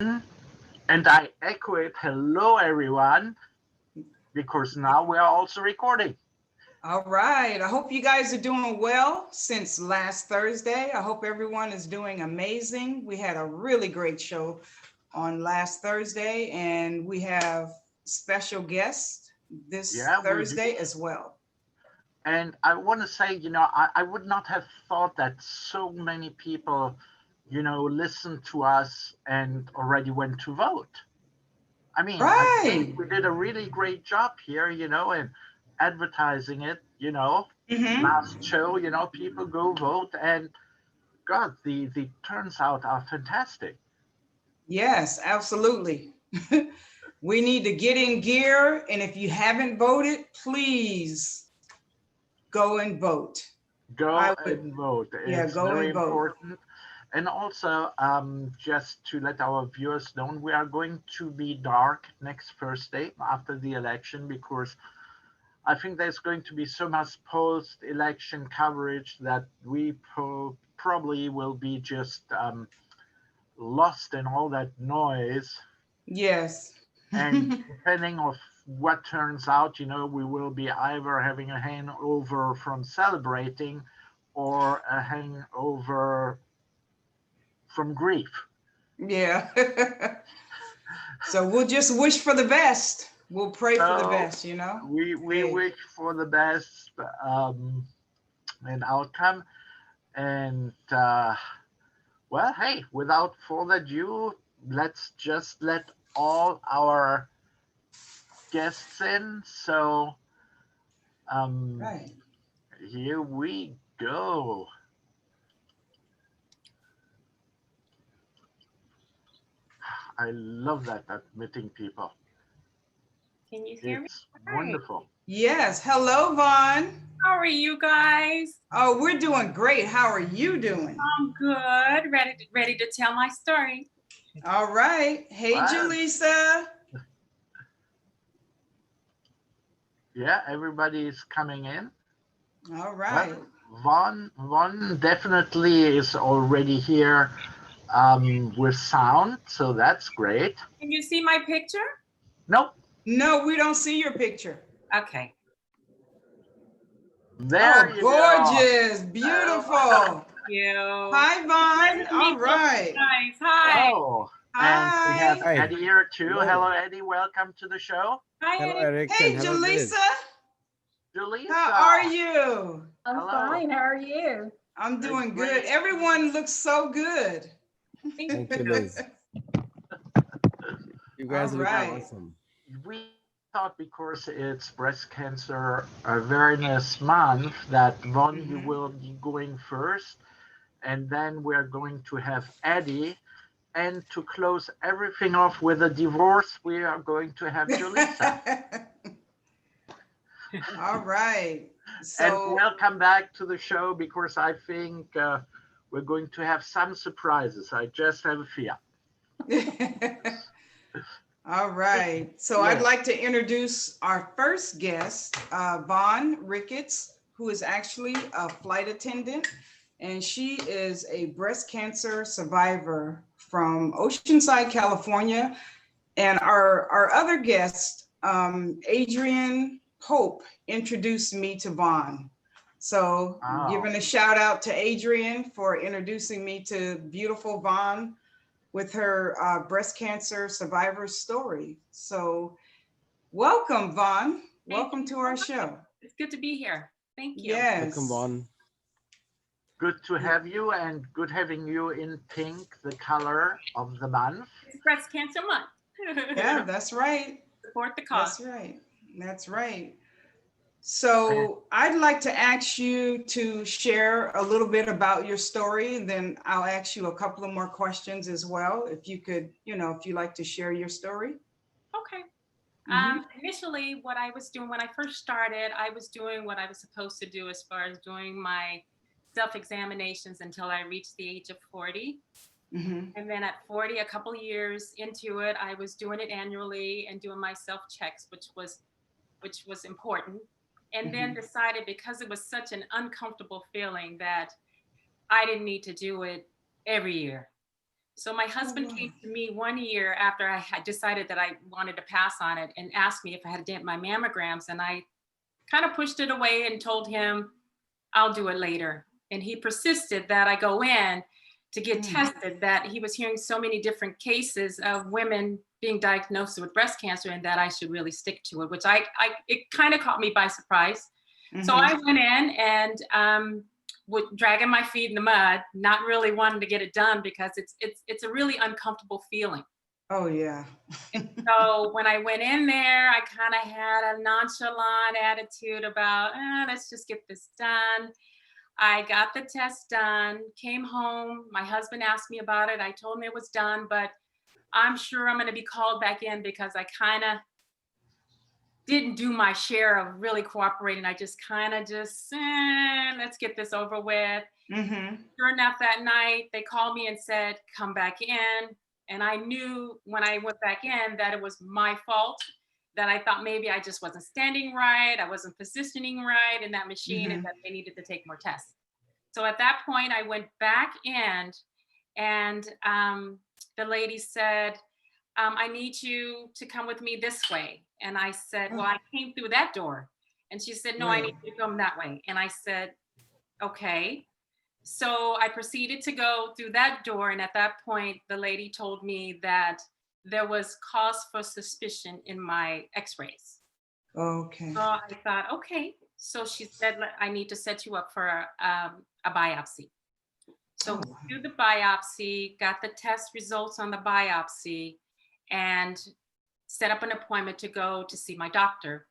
And I echo it, hello everyone, because now we are also recording. All right. I hope you guys are doing well since last Thursday. I hope everyone is doing amazing. We had a really great show on last Thursday, and we have special guests this Yeah, we do. Thursday as well. And I want to say, I would not have thought that so many people, listened to us and already went to vote. I mean, I think Right. we did a really great job here, in advertising it, Mm-hmm. last show, people go vote and God, the turns out are fantastic. Yes, absolutely. We need to get in gear. And if you haven't voted, please go and vote. Go I would, and vote. yeah, It's go very and vote. important. And also, just to let our viewers know, we are going to be dark next Thursday after the election because I think there's going to be so much post-election coverage that we probably will be just lost in all that noise. Yes. And depending of what turns out, we will be either having a hangover from celebrating or a hangover from grief. Yeah. So we'll just wish for the best. We'll pray for the So best, you know? we Hey. wish for the best and outcome. And well, hey, without further ado, let's just let all our guests in. So um, Right. here we go. I love that admitting people. Can you hear me? It's Hi. wonderful. Yes. Hello, Vaughn. How are you guys? Oh, we're doing great. How are you doing? I'm good. Ready to tell my story. All right. Hey, Well, Jolisa. yeah, everybody is coming in. All Well, right. Von definitely is already here with sound, so that's great. Can you see my picture? Nope, No, we don't see your picture. Okay. there Oh, you go. gorgeous. Oh, Beautiful. You. Hi, Nice Vaughn. to All meet both of you right. guys. Hi. oh, and we have Hi. Hi. Eddie here too. Hello. Hello, Eddie. Welcome to the show. Hi, Hello, Eddie. Eric, and Hey, hello, Liz. Jolisa. How Jolisa. are you? I'm Hello. fine. How are you? I'm doing good. Great. Everyone looks so good. Thank Thank you, you. Liz. You All guys look right. awesome. We thought because it's Breast Cancer Awareness Month that Von, you Mhm. will be going first, and then we're going to have Eddie. And to close everything off with a divorce, we are going to have Jolisa. All right. And So, welcome back to the show because I think we're going to have some surprises. I just have a fear. all right. So I'd Yes. like to introduce our first guest, Vaughn Ricketts, who is actually a flight attendant, and she is a breast cancer survivor from Oceanside, California. And our other guest, Adrian Pope, introduced me to Vaughn. So Oh, giving a shout out to Adrian for introducing me to beautiful Vaughn with her breast cancer survivor story. So welcome, Vaughn. Thank Welcome you to so our much. show. It's good to be here. Thank you. Welcome, Yes. Vaughn. good to Yeah. have you and good having you in pink, the color of the month. It's Breast Cancer Month. Yeah, that's right. Support the cause. That's right. That's right. So I'd like to ask you to share a little bit about your story, and then I'll ask you a couple of more questions as well. If you could, if you like to share your story. Okay. Mhm. Initially, what I was doing when I first started, I was doing what I was supposed to do as far as doing my self-examinations until I reached the age of 40. Mhm. And then at 40, a couple years into it, I was doing it annually and doing my self-checks, which was important. And then Mhm. decided because it was such an uncomfortable feeling that I didn't need to do it every year. So my husband came to me one year after I had decided that I wanted to pass on it and asked me if I had done my mammograms. And I kind of pushed it away and told him, I'll do it later. And he persisted that I go in to get tested, that he was hearing so many different cases of women being diagnosed with breast cancer and that I should really stick to it, which it kind of caught me by surprise. So I went in and dragging my feet in the mud, not really wanting to get it done because it's a really uncomfortable feeling. Oh yeah. So when I went in there, I kind of had a nonchalant attitude about, let's just get this done. I got the test done, came home. My husband asked me about it. I told him it was done, but I'm sure I'm going to be called back in because I kind of didn't do my share of really cooperating. I just kind of let's get this over with. Sure enough, that night, they called me and said, come back in. And I knew when I went back in that it was my fault, that I thought maybe I just wasn't standing right. I wasn't positioning right in that machine and that they needed to take more tests. So at that point, I went back in and the lady said, I need you to come with me this way. And I said, well, I came through that door. And she said, no, I need you to come that way. And I said, okay. So I proceeded to go through that door. And at that point, the lady told me that there was cause for suspicion in my x-rays. Okay. So I thought, okay. So she said, I need to set you up for a biopsy. So do the biopsy, got the test results on the biopsy, and set up an appointment to go to see my doctor.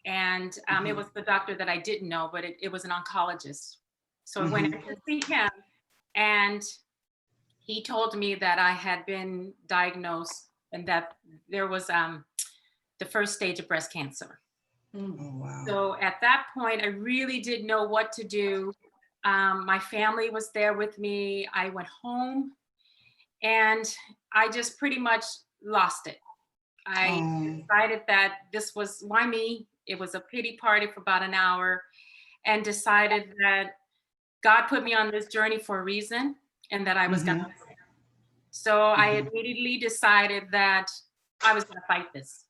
And it was the doctor that I didn't know, but it was an oncologist. So I went in to see him, and he told me that I had been diagnosed and that there was the first stage of breast cancer. Oh, wow. So at that point, I really didn't know what to do. My family was there with me. I went home and I just pretty much lost it. I decided that this was, why me? It was a pity party for about an hour, and decided that God put me on this journey for a reason and that I was going to. So I immediately decided that I was going to fight this.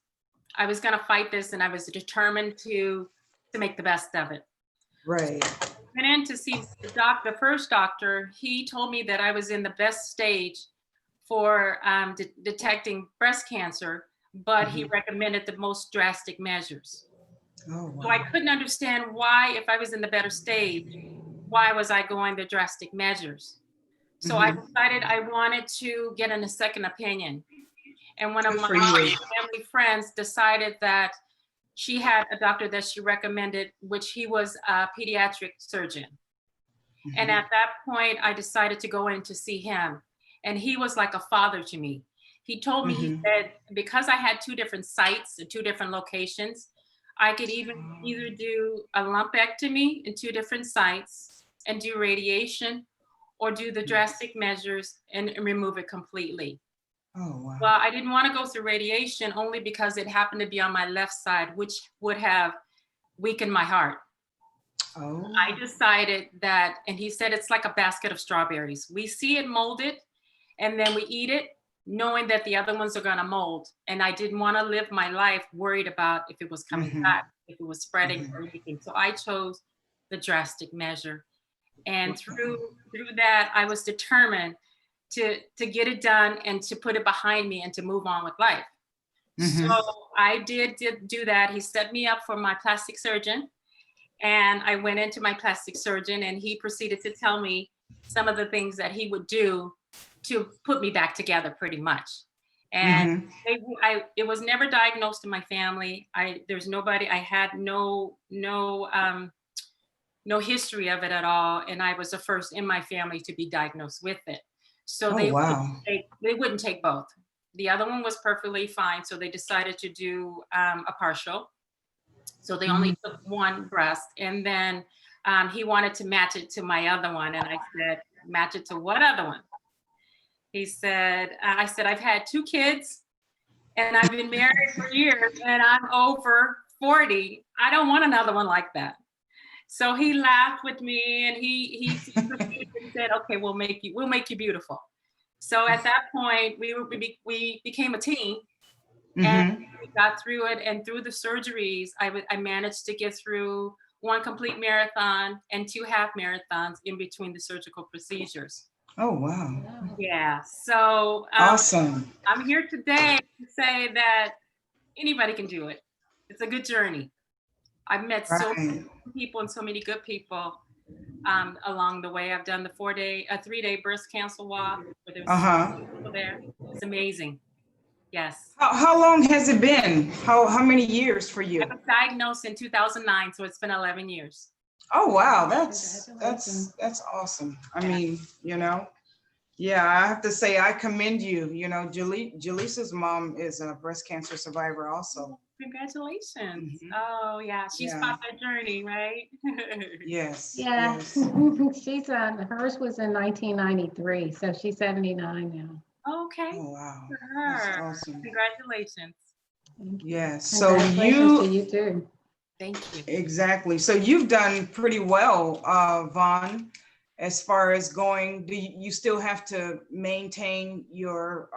I was going to fight this, and I was determined to make the best of it. Right. Went in to see the first doctor. He told me that I was in the best stage for detecting breast cancer, but he recommended the most drastic measures. Oh, wow. So I couldn't understand why, if I was in the better stage, why was I going the drastic measures? So I decided I wanted to get a second opinion. And one of my family friends decided that she had a doctor that she recommended, which he was a pediatric surgeon. And at that point, I decided to go in to see him. And he was like a father to me. He told me, he said, because I had 2 different sites and 2 different locations, I could even either do a lumpectomy in 2 different sites and do radiation, or do the drastic measures and remove it completely. Oh, wow. Well, I didn't want to go through radiation only because it happened to be on my left side, which would have weakened my heart. Oh. I decided that, and he said, it's like a basket of strawberries. We see it molded and then we eat it, knowing that the other ones are going to mold. And I didn't want to live my life worried about if it was coming back, if it was spreading or anything. So I chose the drastic measure. And through that, I was determined to get it done and to put it behind me and to move on with life. So I did do that. He set me up for my plastic surgeon, and I went into my plastic surgeon, and he proceeded to tell me some of the things that he would do to put me back together pretty much. And it was never diagnosed in my family. There's nobody, I had no history of it at all. And I was the first in my family to be diagnosed with it. So they wouldn't take both. The other one was perfectly fine. So they decided to do a partial. So they only took one breast. And then he wanted to match it to my other one. And I said, match it to what other one? He said, I said, I've had 2 kids and I've been married for years and I'm over 40. I don't want another one like that. So he laughed with me, and he said, okay, we'll make you beautiful. So at that point, we became a team, Mm-hmm. and we got through it. And through the surgeries, I managed to get through 1 complete marathon and 2 half marathons in between the surgical procedures. Oh, wow. Yeah. So Awesome. I'm here today to say that anybody can do it. It's a good journey. I've met so many people and so many good people along the way. I've done the 3-day breast cancer walk where there's people there. It's amazing. Yes. How long has it been? How many years for you? I was diagnosed in 2009, so it's been 11 years. Oh, wow. That's awesome. I mean, you know, yeah, I have to say, I commend you. You know, Jolisa's mom is a breast cancer survivor also. Congratulations. Oh, yeah. She's fought that journey, right? Yes. Yeah. Yes. She's hers was in 1993, so she's 79 now. Okay. Oh, wow. For her. That's awesome. Congratulations. Yes. So Congratulations to you too. Thank you. Exactly. So you've done pretty well, Vaughn, as far as going. Do you still have to maintain your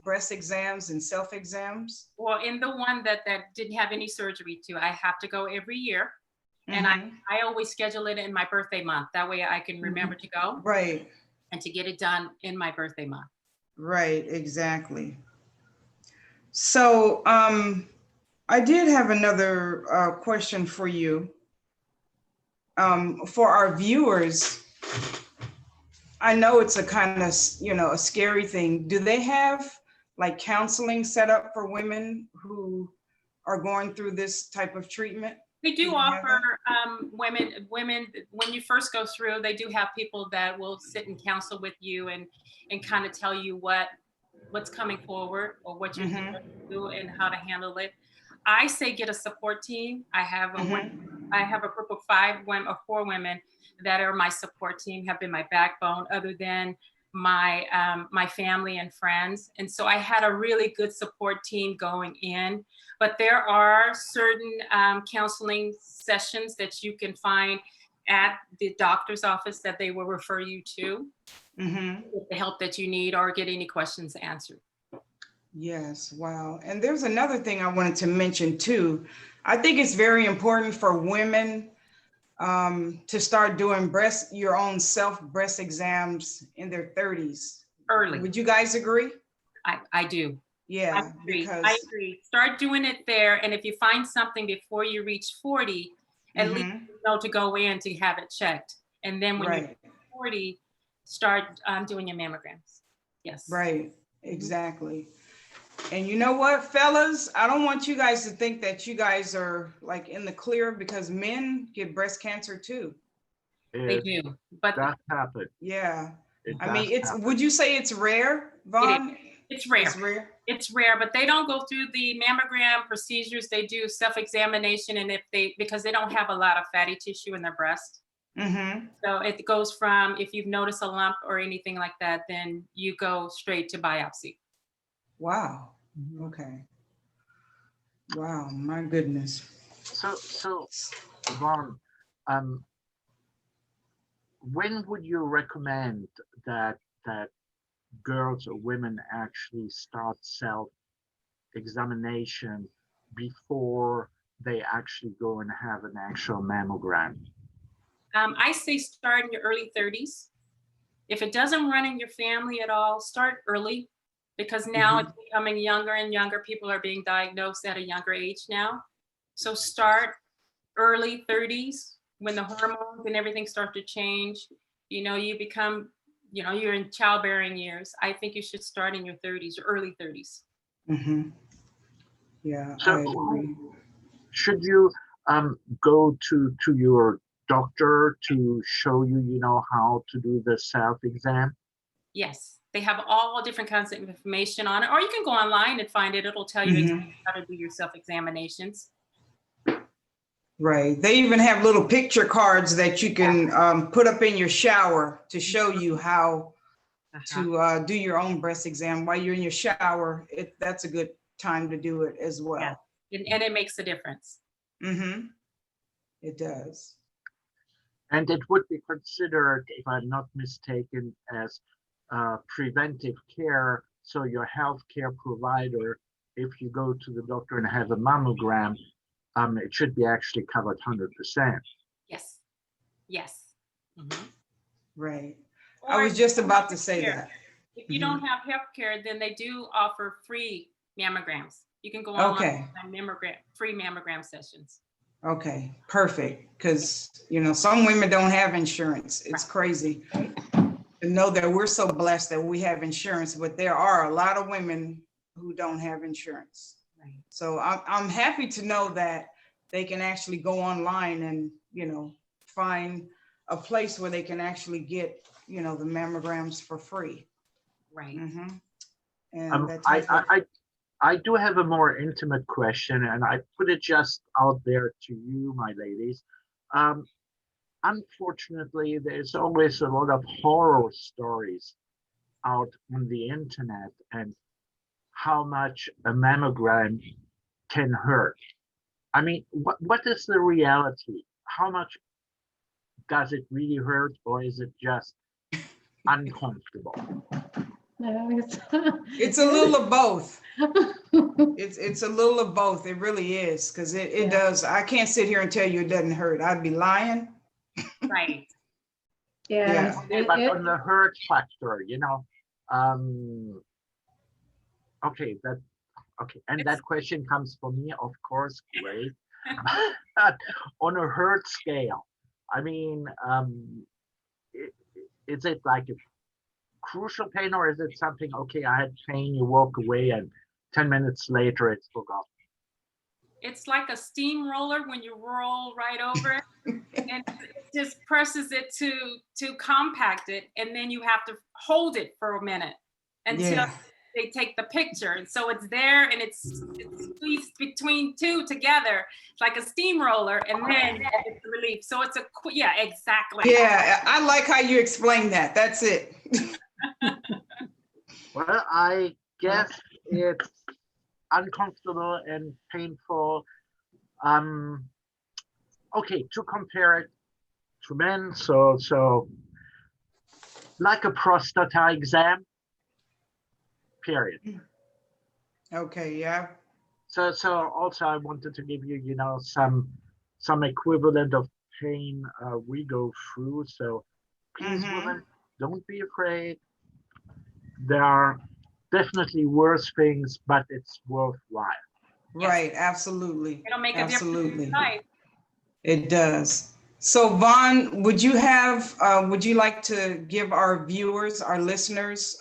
breast exams and self exams? Well, in the one that didn't have any surgery to, I have to go every year. And I always schedule it in my birthday month. That way I can remember to go. Right. And to get it done in my birthday month. Right, exactly. So I did have another question for you. For our viewers, I know it's a kind of, you know, a scary thing. Do they have like counseling set up for women who are going through this type of treatment? They do offer women, when you first go through, they do have people that will sit and counsel with you and kind of tell you what's coming forward or what you're going to do and how to handle it. I say get a support team. I have a group of 5 women or 4 women that are my support team, have been my backbone, other than my family and friends. And so I had a really good support team going in, but there are certain counseling sessions that you can find at the doctor's office that they will refer you to with the help that you need or get any questions answered. Yes, wow. And there's another thing I wanted to mention too. I think it's very important for women to start doing your own self breast exams in their 30s. Early. Would you guys agree? I do. Yeah, I agree. Start doing it there. And if you find something before you reach 40, at least you know to go in to have it checked. And then when you're 40, start doing your mammograms. Yes. Right, exactly. And you know what, fellas, I don't want you guys to think that you guys are like in the clear, because men get breast cancer too. They do, but that happens. Yeah. I mean, would you say it's rare, Vaughn? It's rare. It's rare. It's rare, but they don't go through the mammogram procedures. They do self-examination, and because they don't have a lot of fatty tissue in their breast. So it goes from, if you've noticed a lump or anything like that, then you go straight to biopsy. Wow. Okay. Wow, my goodness. So Vaughn, when would you recommend that girls or women actually start self-examination before they actually go and have an actual mammogram? I say start in your early 30s. If it doesn't run in your family at all, start early, because now it's becoming younger and younger. People are being diagnosed at a younger age now. So start early 30s when the hormones and everything start to change. You know, you become, you're in childbearing years. I think you should start in your 30s or early 30s. Yeah, so I agree. Should you go to your doctor to show you, how to do the self-exam? Yes, they have all different kinds of information on it, or you can go online and find it. It'll tell you exactly how to do your self-examinations. Right. They even have little picture cards that you can put up in your shower to show you how to do your own breast exam while you're in your shower. That's a good time to do it as well. Yeah. And it makes a difference. It does. And it would be considered, if I'm not mistaken, as preventive care. So your healthcare provider, if you go to the doctor and have a mammogram, it should be actually covered 100%. Yes. Yes. Mhm. Right. Or I was if just you don't about have to say healthcare- that. If you Mhm. don't have health care, then they do offer free mammograms. You can go online Okay. and free mammogram sessions. Okay, perfect. Because, you know, some women don't have insurance. It's crazy to know that we're so blessed that we have insurance, but there are a lot of women who don't have insurance. Right. So I'm happy to know that they can actually go online and, you know, find a place where they can actually get, you know, the mammograms for free. Right. Mhm. And that type of, I do have a more intimate question, and I put it just out there to you, my ladies. Unfortunately, there's always a lot of horror stories out on the internet and how much a mammogram can hurt. I mean, what is the reality? How much does it really hurt, or is it just uncomfortable? No, it's a little of both. It's a little of both. It really is, because it Yeah. does. I can't sit here and tell you it doesn't hurt. I'd be lying. Right. Yeah. But on the hurt factor, you know, okay, and that question comes from me, of course, great. On a hurt scale, I mean, is it like a crucial pain, or is it something, okay, I had pain, you walk away, and 10 minutes later it's forgotten? It's like a steamroller when you roll right over it, and it just presses it to compact it, and then you have to hold it for a minute until Yeah. they take the picture. And so it's there, and it's squeezed between two together. It's like a steamroller, and then it's relief. So it's yeah, exactly. Yeah, I like how you explain that. That's it. Well, I guess it's uncomfortable and painful. Okay, to compare it to men, so like a prostata exam, period. Okay, yeah. So also I wanted to give you, you know, some equivalent of pain we go through. So please, women, don't be afraid. There are definitely worse things, but it's worthwhile. Right, absolutely. It'll make a Absolutely. difference in life. It does. So Vaughn, would you like to give our viewers, our listeners,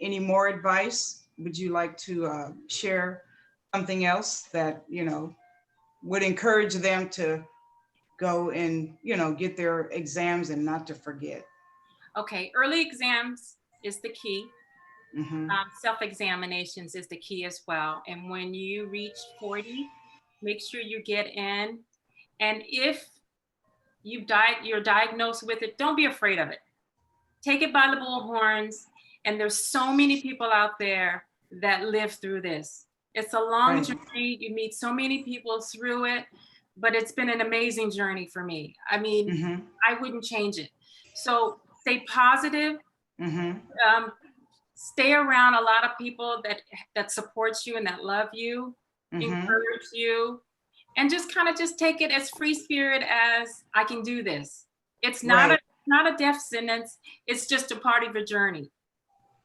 any more advice? Would you like to share something else that, you know, would encourage them to go and, you know, get their exams and not to forget? Okay, early exams is the key. Mhm. Self-examinations is the key as well. And when you reach 40, make sure you get in. And if you're diagnosed with it, don't be afraid of it. Take it by the bullhorns. And there's so many people out there that live through this. It's a long journey. You meet so many people through it, but it's been an amazing journey for me. I mean, I wouldn't change it. So stay positive. Stay around a lot of people that supports you and that love you, encourage you, and just kind of just take it as free spirit as I can do this. It's not a death sentence. It's just a part of your journey,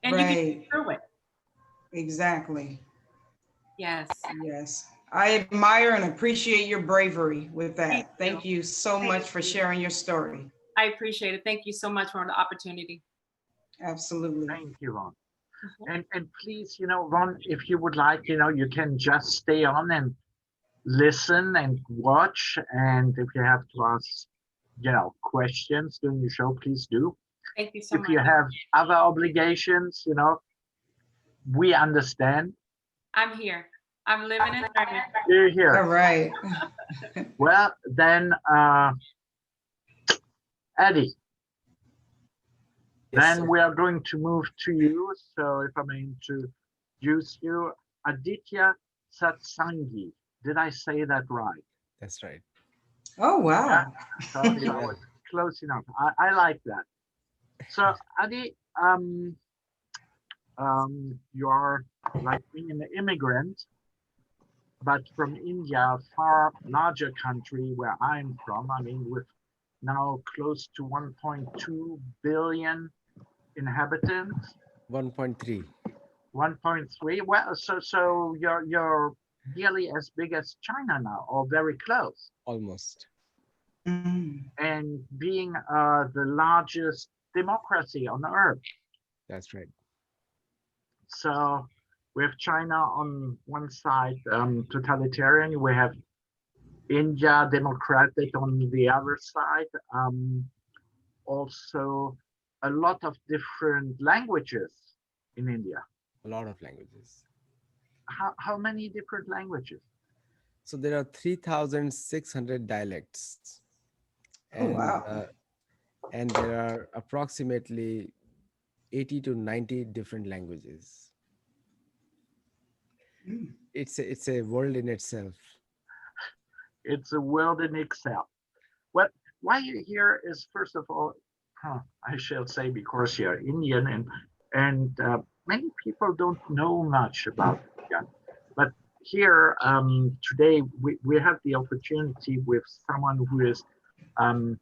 and you can get through it. Exactly. Yes. Yes. I admire and appreciate your bravery with that. Thank you so much for sharing your story. I appreciate it. Thank you so much for the opportunity. Absolutely. Thank you, Ron. And please, you know, Ron, if you would like, you know, you can just stay on and listen and watch. And if you have to ask, you know, questions during the show, please do. Thank you so much. If you have other obligations, you know, we understand. I'm here. I'm living and learning. You're here. All right. Well, then, Eddie. Yes, Then sir. we are going to move to you. So if I may introduce you, Aditya Satsangi. Did I say that right? That's right. Oh, wow. So it's close enough. I like that. So Adi, You are like being an immigrant, but from India, far larger country where I'm from. I mean, with now close to 1.2 billion inhabitants, 1.3. 1.3. Well, so you're nearly as big as China now, or very close, Almost. Mm. and being the largest democracy on earth. That's right. So we have China on one side, totalitarian. We have India, democratic on the other side. Also, a lot of different languages in India. A lot of languages. How many different languages? So there are 3,600 dialects, Oh, and wow. and there are approximately 80 to 90 different languages. Mm. It's a world in itself. It's a world in itself. What why you're here is first of all, I shall say because you're Indian and many people don't know much about India. But here today we have the opportunity with someone who is um,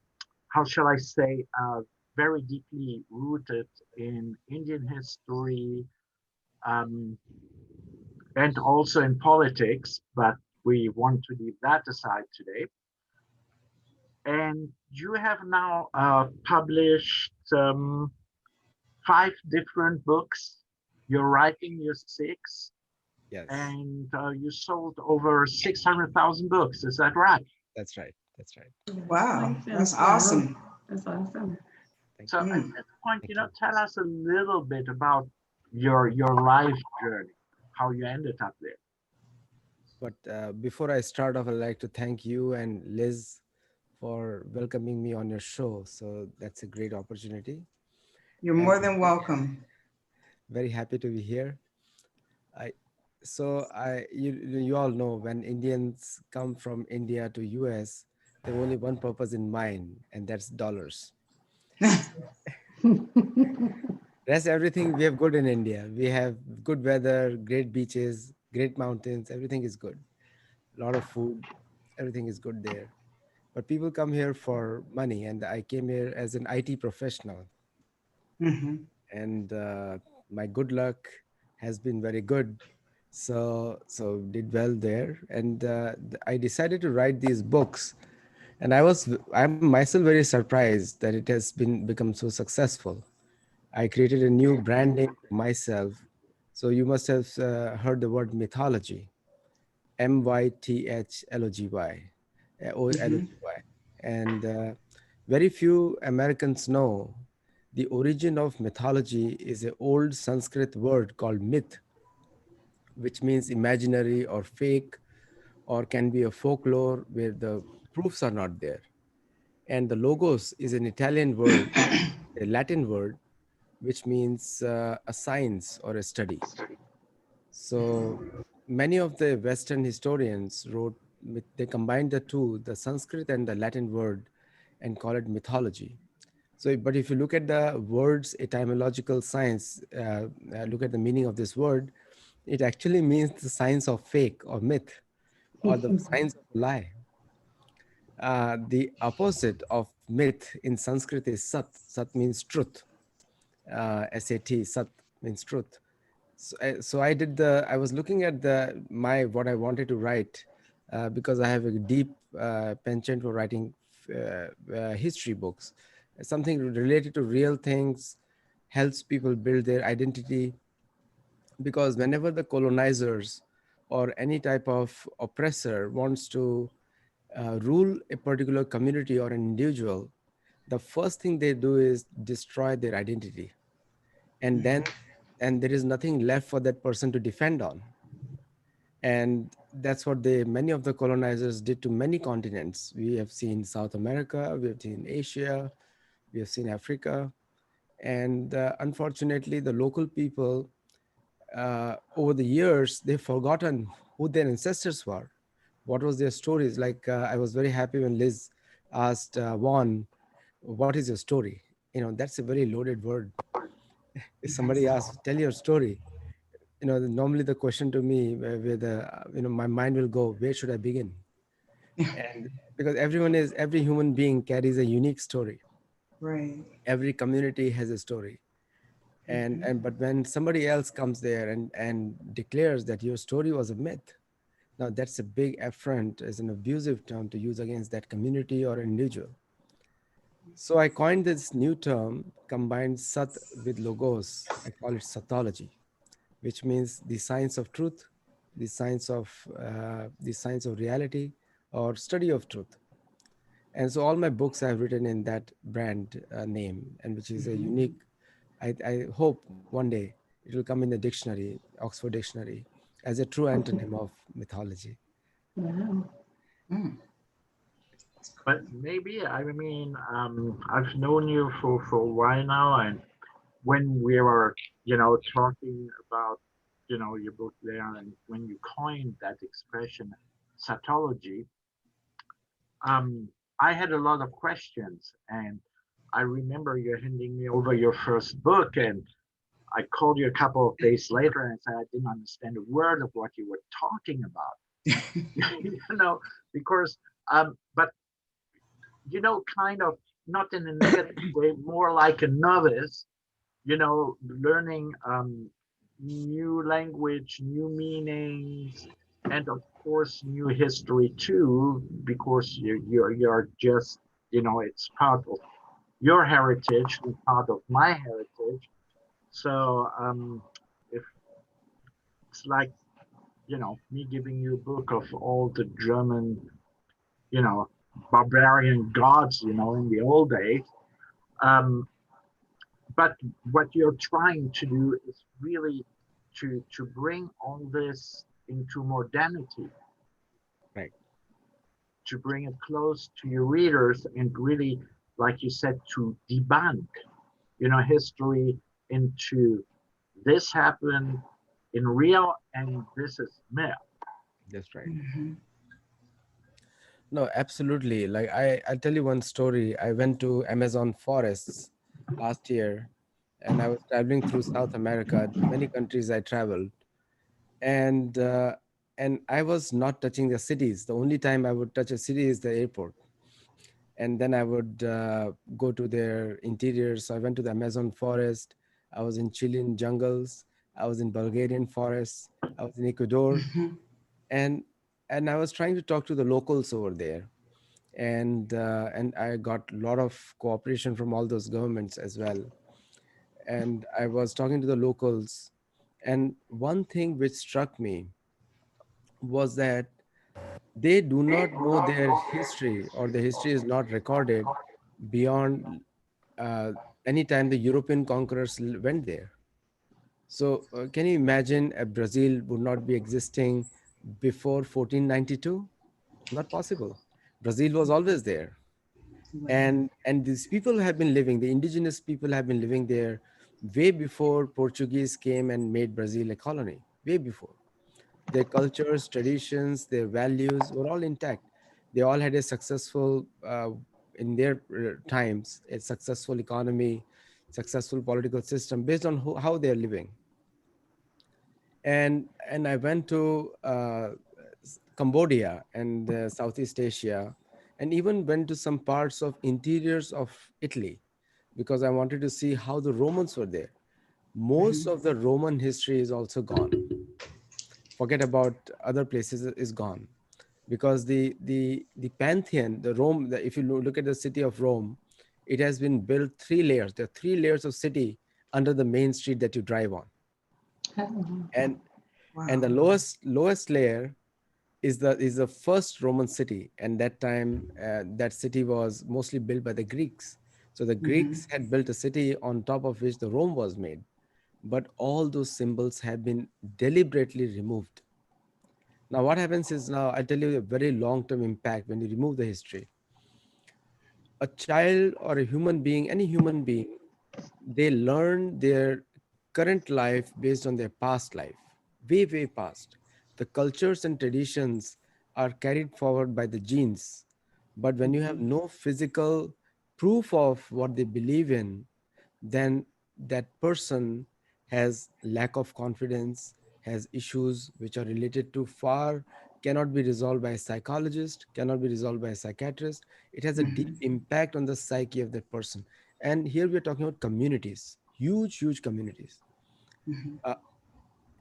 how shall I say very deeply rooted in Indian history um, and also in politics. But we want to leave that aside today. And you have now published five different books. You're writing your six, Yes, and you sold over 600,000 books. Is that right? that's right. That's right. Wow, that's Congratulations. Wow, awesome. that's awesome. Thank So you. at Mm. this point, Thank you. tell us a little bit about your life journey, how you ended up there. But before I start off, I'd like to thank you and Liz for welcoming me on your show. So that's a great opportunity, You're and more than welcome. very happy to be here. I you all know when Indians come from India to US, they have only one purpose in mind, and that's dollars. Rest everything we have good in India. We have good weather, great beaches, great mountains. Everything is good. A lot of food. Everything is good there. But people come here for money, and I came here as an IT professional, Hmm. and my good luck has been very good. So did well there, and I decided to write these books, and I'm myself very surprised that it has been become so successful. I created a new brand name for myself. So you must have heard the word mythology, Mythology, Hmm. Ology. And very few Americans know the origin of mythology is an old Sanskrit word called myth, which means imaginary or fake, or can be a folklore where the proofs are not there. And the logos is an Italian word, a Latin word, which means a science or a study. So many of the Western historians wrote, they combined the two, the Sanskrit and the Latin word, and call it mythology. So, but if you look at the words etymological science, look at the meaning of this word, it actually means the science of fake or myth or the science of lie. The opposite of myth in Sanskrit is sat. Sat means truth. Sat, sat means truth. So I was looking at what I wanted to write because I have a deep penchant for writing history books, something related to real things, helps people build their identity. Because whenever the colonizers or any type of oppressor wants to rule a particular community or an individual, the first thing they do is destroy their identity, and then and there is nothing left for that person to defend on. And that's what many of the colonizers did to many continents. We have seen South America, we have seen Asia, we have seen Africa, and unfortunately the local people, over the years, they've forgotten who their ancestors were, what was their stories. Like I was very happy when Liz asked Juan, what is your story? That's a very loaded word. If somebody asks, tell your story, normally the question to me, where my mind will go, where should I begin? And because every human being carries a unique story. Right. Every community has a story. And but when somebody else comes there and declares that your story was a myth, now that's a big affront, as an abusive term to use against that community or individual. So I coined this new term, combined Sat with Logos. I call it Sattology, which means the science of truth, the science of reality, or study of truth. And so all my books I've written in that brand name, and which is a unique. I hope one day it will come in the dictionary, Oxford Dictionary, as a true antonym of mythology. Wow. Mm, that's But cool. maybe, I mean, I've known you for a while now, and when we were, talking about, your book there, and when you coined that expression, Sattology, um, I had a lot of questions, and I remember you handing me over your first book, and I called you a couple of days later and said I didn't understand a word of what you were talking about. Because, but kind of not in a negative way, more like a novice, learning new language, new meanings, and of course new history too, because you're just, it's part of your heritage and part of my heritage. So if it's like, me giving you a book of all the German, you know, barbarian gods, in the old days. Um, but what you're trying to do is really to bring all this into modernity, Right. to bring it close to your readers, and really, like you said, to debunk, history into this happened in real and this is myth. That's right. Mhm. No, absolutely. Like I'll tell you one story. I went to Amazon forests last year, and I was traveling through South America. Many countries I traveled, and uh, and I was not touching the cities. The only time I would touch a city is the airport, and then I would go to their interiors. So I went to the Amazon forest. I was in Chilean jungles. I was in Bulgarian forests. I was in Ecuador, Mhm. and I was trying to talk to the locals over there, and I got a lot of cooperation from all those governments as well. And I was talking to the locals, and one thing which struck me was that they do not know their history, or the history is not recorded beyond uh, any time the European conquerors went there. So can you imagine Brazil would not be existing before 1492? Not possible. Brazil was always there. Right. And these people have been living, the indigenous people have been living there way before Portuguese came and made Brazil a colony, way before. Their cultures, traditions, their values were all intact. They all had a successful in their times, a successful economy, successful political system based on how they're living. And I went to Cambodia and Southeast Asia, and even went to some parts of interiors of Italy, because I wanted to see how the Romans were there. Most Mhm. of the Roman history is also gone. Forget about other places, is gone, because the Pantheon, if you look at the city of Rome, it has been built three layers. There are three layers of city under the main street that you drive on, Oh, and Wow. the lowest layer is the first Roman city, and that time that city was mostly built by the Greeks. So the Mhm. Greeks had built a city on top of which the Rome was made, but all those symbols had been deliberately removed. Now what happens is, now I'll tell you a very long-term impact when you remove the history. A child or a human being, any human being, they learn their current life based on their past life, way past. The cultures and traditions are carried forward by the genes. But when you have Mhm. no physical proof of what they believe in, then that person has lack of confidence, has issues which are related to far, cannot be resolved by a psychologist, cannot be resolved by a psychiatrist. It has a deep impact on the psyche of that person. And here we are talking about communities, huge communities. Uh,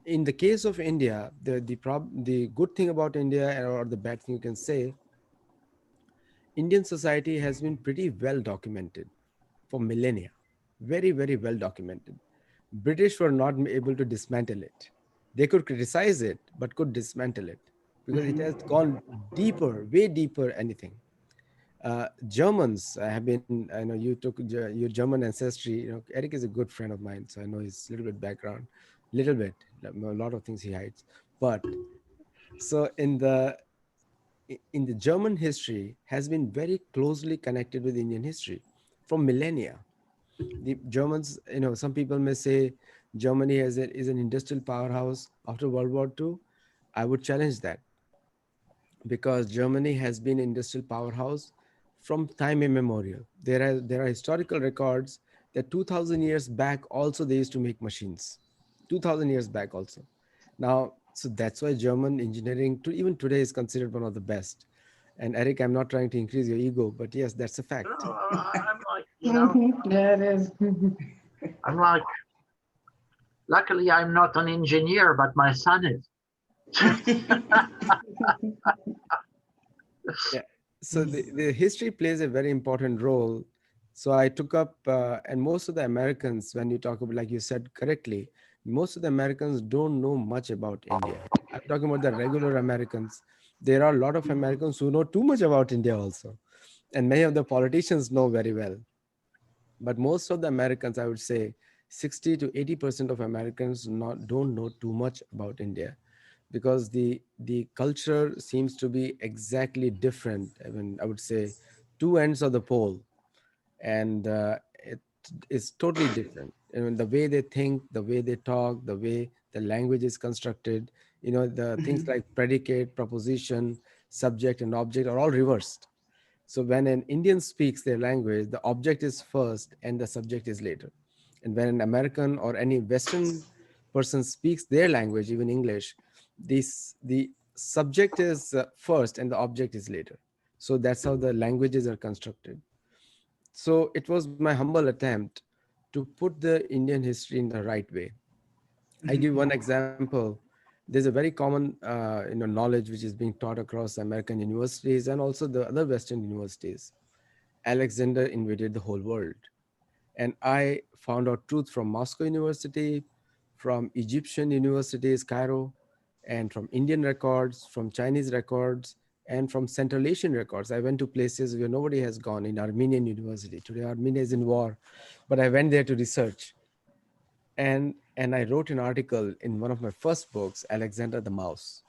in the case of India, the good thing about India, or the bad thing you can say, Indian society has been pretty well documented for millennia, very well documented. British were not able to dismantle it. They could criticize it, but could dismantle it because it has gone deeper, way deeper. Anything. Germans have been. I know you took your German ancestry. You know, Eric is a good friend of mine, so I know his little bit background, little bit, a lot of things he hides. But so in the German history has been very closely connected with Indian history from millennia. The Germans, you know, some people may say Germany is an industrial powerhouse after World War II. I would challenge that because Germany has been industrial powerhouse from time immemorial. There are historical records that 2000 years back also they used to make machines. 2000 years back also. Now, so that's why German engineering to even today is considered one of the best. And Eric, I'm not trying to increase your ego, but yes, that's a No, fact. I'm like, Yeah, it is. I'm like, luckily I'm not an engineer, but my son is. Yeah. So the history plays a very important role. So I took up, and most of the Americans, when you talk about, like you said correctly, most of the Americans don't know much about India. I'm talking about the regular Americans. There are a lot of Americans who know too much about India also. And many of the politicians know very well. But most of the Americans, I would say 60 to 80% of Americans don't know too much about India because the culture seems to be exactly different. I mean, I would say two ends of the pole, and it is totally different. I mean, the way they think, the way they talk, the way the language is constructed, you know, the things like predicate, proposition, subject, and object are all reversed. So when an Indian speaks their language, the object is first and the subject is later. And when an American or any Western person speaks their language, even English, the subject is first and the object is later. So that's how the languages are constructed. So it was my humble attempt to put the Indian history in the right way. I give one example. There's a very common knowledge which is being taught across American universities and also the other Western universities. Alexander invaded the whole world. And I found out truth from Moscow University, from Egyptian universities, Cairo, and from Indian records, from Chinese records, and from Central Asian records. I went to places where nobody has gone. In Armenian University. Today, Armenia is in war, but I went there to research. And I wrote an article in one of my first books, Alexander the Mouse.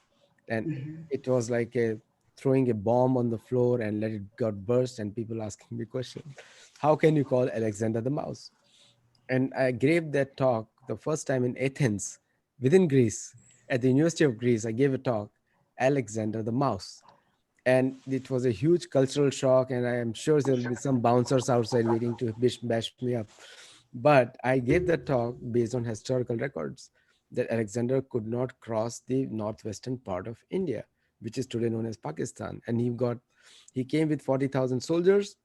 And it was like throwing a bomb on the floor and let it got burst and people asking me questions. How can you call Alexander the Mouse? And I gave that talk the first time in Athens, within Greece, at the University of Greece. I gave a talk, Alexander the Mouse. And it was a huge cultural shock. And I am sure there will be some bouncers outside waiting to bash me up. But I gave that talk based on historical records that Alexander could not cross the northwestern part of India, which is today known as Pakistan. And he came with 40,000 soldiers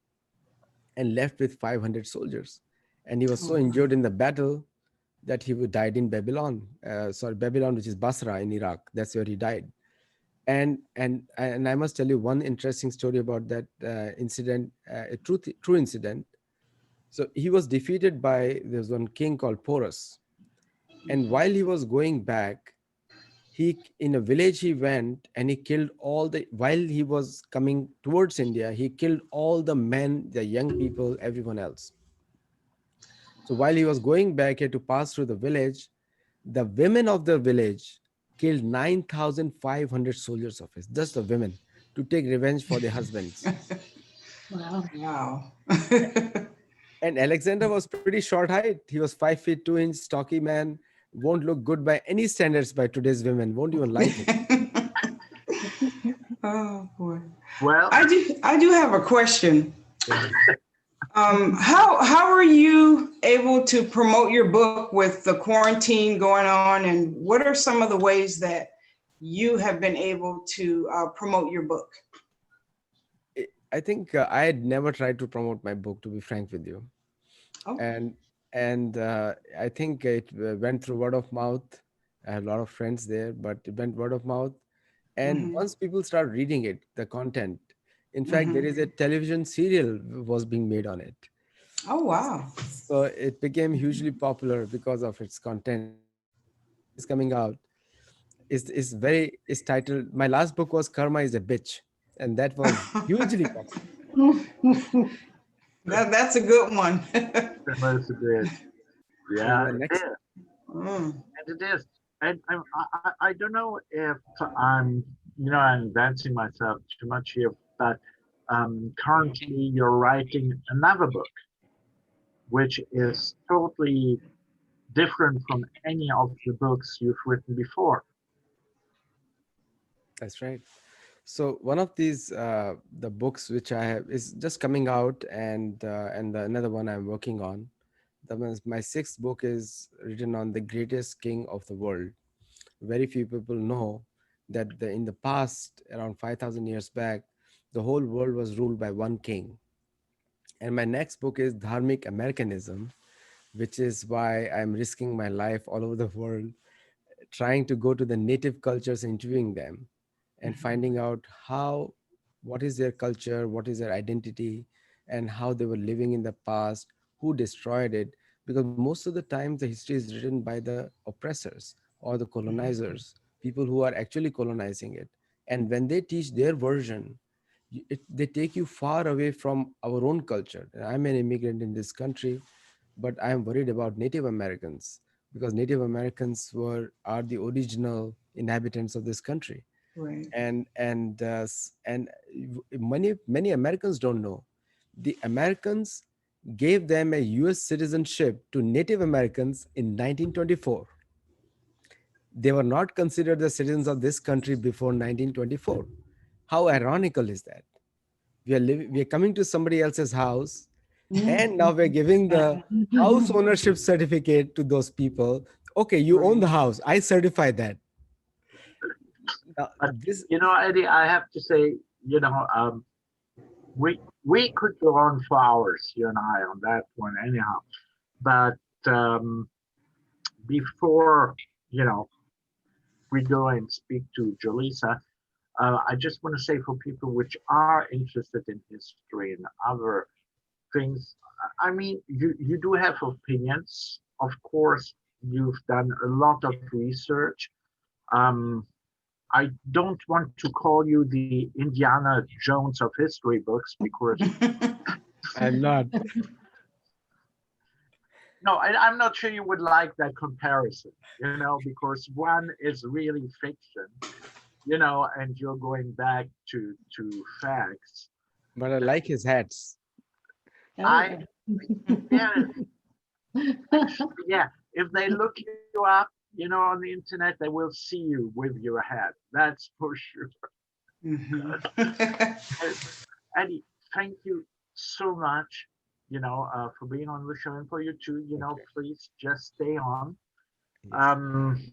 and left with 500 soldiers. And he was so injured in the battle that he died in Babylon, which is Basra in Iraq. That's where he died. And I must tell you one interesting story about that incident, a true incident. So he was defeated by there's one king called Porus, and while he was going back, he in a village he went and he killed all the while he was coming towards India, he killed all the men, the young people, everyone else. So while he was going back, he had to pass through the village. The women of the village killed 9,500 soldiers of his, just the women, to take revenge for their husbands. Wow. Wow. And Alexander was pretty short height. He was 5 feet 2 inches, stocky man. Won't look good by any standards by today's women. Won't even like him. Oh boy. Well, I do have a question. How are you able to promote your book with the quarantine going on, and what are some of the ways that you have been able to promote your book? I think I had never tried to promote my book, to be frank with you. Oh. And I think it went through word of mouth. I have a lot of friends there, but it went word of mouth. And Mhm. once people start reading it, the content, in fact, there Mhm. is a television serial was being made on it. Oh, wow. So it became hugely popular because of its content. And my next book, which is coming out, is titled. My last book was Karma is a Bitch, and that was hugely popular. That's a good one. That was a bit. So Yeah, my it next, is. Mm. And it is. And I don't know if I'm, I'm advancing myself too much here, but currently you're writing another book, which is totally different from any of the books you've written before. that's right. So one of these, the books which I have is just coming out, and another one I'm working on. My sixth book is written on the greatest king of the world. Very few people know that in the past, around 5,000 years back, the whole world was ruled by one king. And my next book is Dharmic Americanism, which is why I'm risking my life all over the world, trying to go to the native cultures, interviewing them, and finding out what is their culture, what is their identity, and how they were living in the past, who destroyed it. Because most of the times the history is written by the oppressors or the colonizers, people who are actually colonizing it. And when they teach their version, they take you far away from our own culture. I'm an immigrant in this country, but I am worried about Native Americans, because Native Americans are the original inhabitants of this country. Right. And many Americans don't know. The Americans gave them a US citizenship to Native Americans in 1924. They were not considered the citizens of this country before 1924. How ironical is that? We are coming to somebody else's house, and now we're giving the house ownership certificate to those people. Okay, you own the Right. house, I certify that. Now, But this Eddie, I have to say, we could go on for hours, you and I, on that one, anyhow. But before you know we go and speak to Jolisa, I just want to say for people which are interested in history and other things, I mean, you do have opinions. Of course, you've done a lot of research. Um, I don't want to call you the Indiana Jones of history books because I'm not. no, I'm not sure you would like that comparison, because one is really fiction, and you're going back to facts. But I like his hats. I yeah, yeah. If they look you up, on the internet, they will see you with your hat. That's for sure. Mhm. Eddie, thank you so much, for being on the show, and for you too. Okay. Please just stay on. Yes. Um,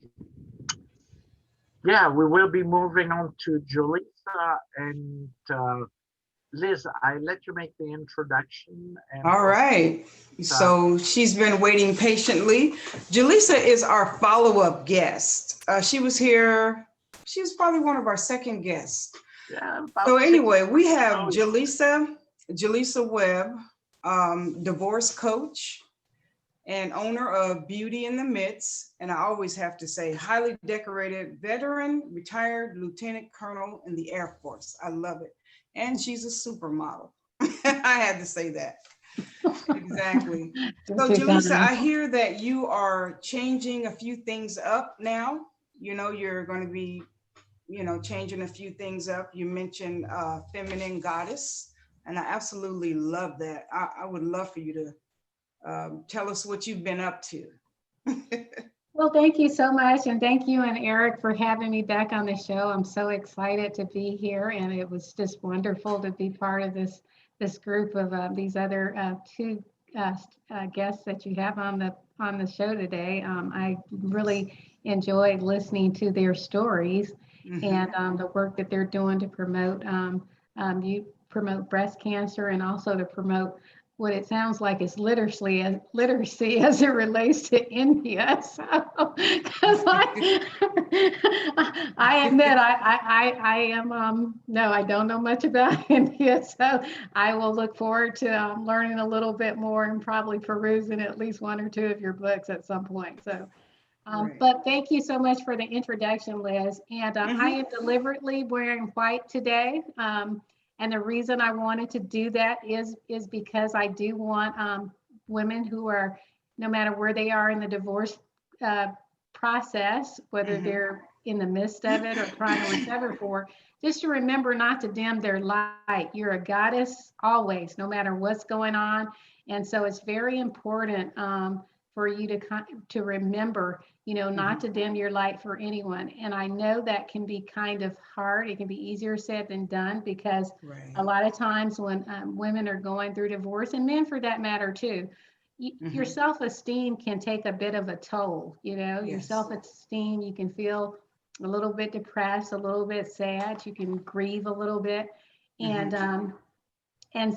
yeah, we will be moving on to Jolisa and Liz. I let you make the introduction, and All right. So she's been waiting patiently. Jolisa is our follow-up guest. She was here. She was probably one of our second guests. yeah. So About anyway, we have Oh, Jolisa Webb, divorce coach and owner of Beauty in the Midst. And I always have to say, highly decorated veteran, retired lieutenant colonel in the Air Force. I love it. And she's a supermodel. I had to say that. Exactly. So Jolisa, I hear that you are changing a few things up now. You're going to be, changing a few things up. You mentioned feminine goddess, and I absolutely love that. I would love for you to tell us what you've been up to. Well, thank you so much. And thank you and Eric for having me back on the show. I'm so excited to be here. And it was just wonderful to be part of this this group of these other two guests that you have on the show today. I really enjoyed listening to their stories and the work that they're doing to promote you promote breast cancer and also to promote what it sounds like is literacy as it relates to India. So, because I admit I am no, I don't know much about India, so I will look forward to learning a little bit more and probably perusing at least one or two of your books at some point. So. Right. But thank you so much for the introduction, Liz. And I am deliberately wearing white today. And the reason I wanted to do that is because I do want women who are, no matter where they are in the divorce process, whether they're in the midst of it or trying to recover for, just to remember not to dim their light. You're a goddess always, no matter what's going on. And so it's very important for you to remember, you know, not to dim your light for anyone. And I know that can be kind of hard. It can be easier said than done because a lot of times when women are going through divorce, and men for that matter too, your self-esteem can take a bit of a toll. You know, your self-esteem, you can feel a little bit depressed, a little bit sad, you can grieve a little bit. And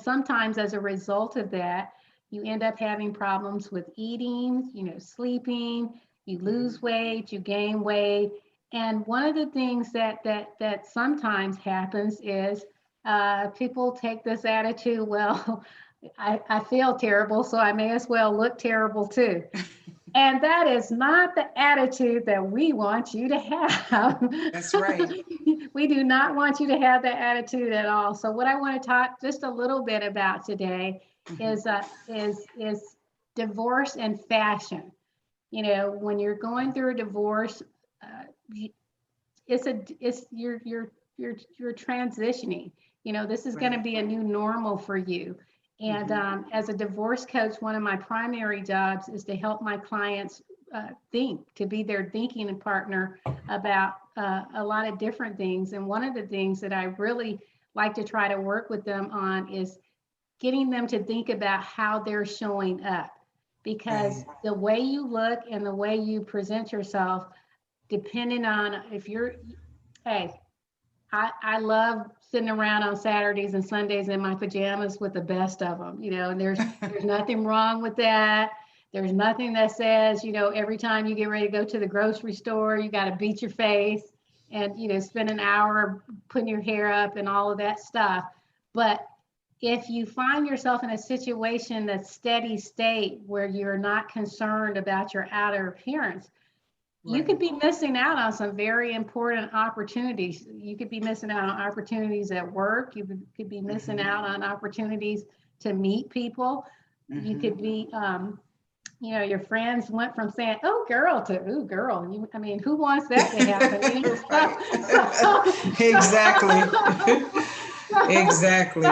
sometimes as a result of that, you end up having problems with eating, you know, sleeping, you lose weight, you gain weight. And one of the things that sometimes happens is people take this attitude, well, I feel terrible, so I may as well look terrible too. And that is not the attitude that we want you to have. That's right. We do not want you to have that attitude at all. So what I want to talk just a little bit about today is divorce and fashion. You know, when you're going through a divorce, you're transitioning. You know, this is going to be a new normal for you. And as a divorce coach, one of my primary jobs is to help my clients think, to be their thinking partner about a lot of different things. And one of the things that I really like to try to work with them on is getting them to think about how they're showing up, because the way you look and the way you present yourself, depending on if you're, hey, I love sitting around on Saturdays and Sundays in my pajamas with the best of them, you know, and there's nothing wrong with that. There's nothing that says, you know, every time you get ready to go to the grocery store, you got to beat your face and, you know, spend an hour putting your hair up and all of that stuff. But if you find yourself in a situation that's steady state where you're not concerned about your outer appearance, you could be missing out on some very important opportunities. You could be missing out on opportunities at work. You could be missing out on opportunities to meet people. You could be, you know, your friends went from saying, "Oh, girl," to "Ooh, girl." I mean, who wants that to happen? You know? Exactly.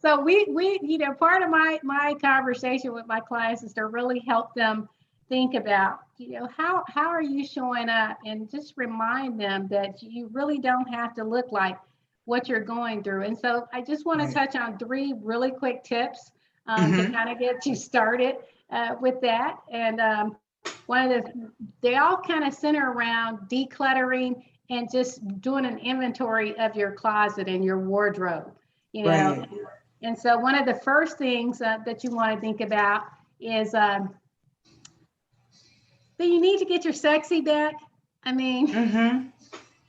So we, you know, part of my conversation with my clients is to really help them think about, you know, how are you showing up, and just remind them that you really don't have to look like what you're going through. And so I just want to touch on 3 really quick tips to kind of get you started with that. And they all kind of center around decluttering and just doing an inventory of your closet and your wardrobe, you know. And so one of the first things that you want to think about is, do you need to get your sexy back? I mean, do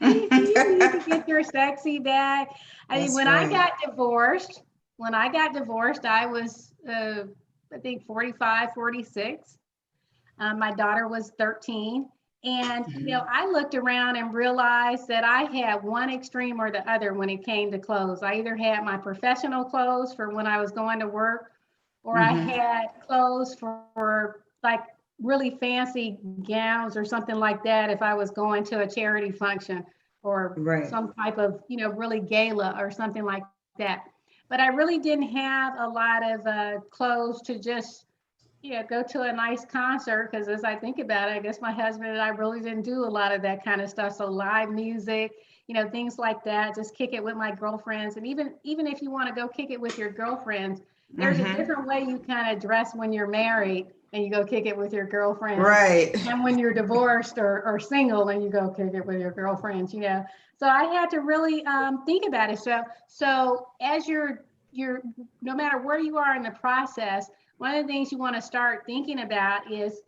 you need to get your sexy back? I mean, when I got divorced, I was, I think 45, 46. My daughter was 13. And, you know, I looked around and realized that I had one extreme or the other when it came to clothes. I either had my professional clothes for when I was going to work, or I had clothes for like really fancy gowns or something like that if I was going to a charity function or some type of, you know, really gala or something like that. But I really didn't have a lot of clothes to just, go to a nice concert, because as I think about it, I guess my husband and I really didn't do a lot of that kind of stuff. So live music, things like that, just kick it with my girlfriends. And even if you want to go kick it with your girlfriends, there's a different way you kind of dress when you're married and you go kick it with your girlfriends. Right. And when you're divorced or single and you go kick it with your girlfriends, So I had to really think about it. So as you're no matter where you are in the process, one of the things you want to start thinking about is,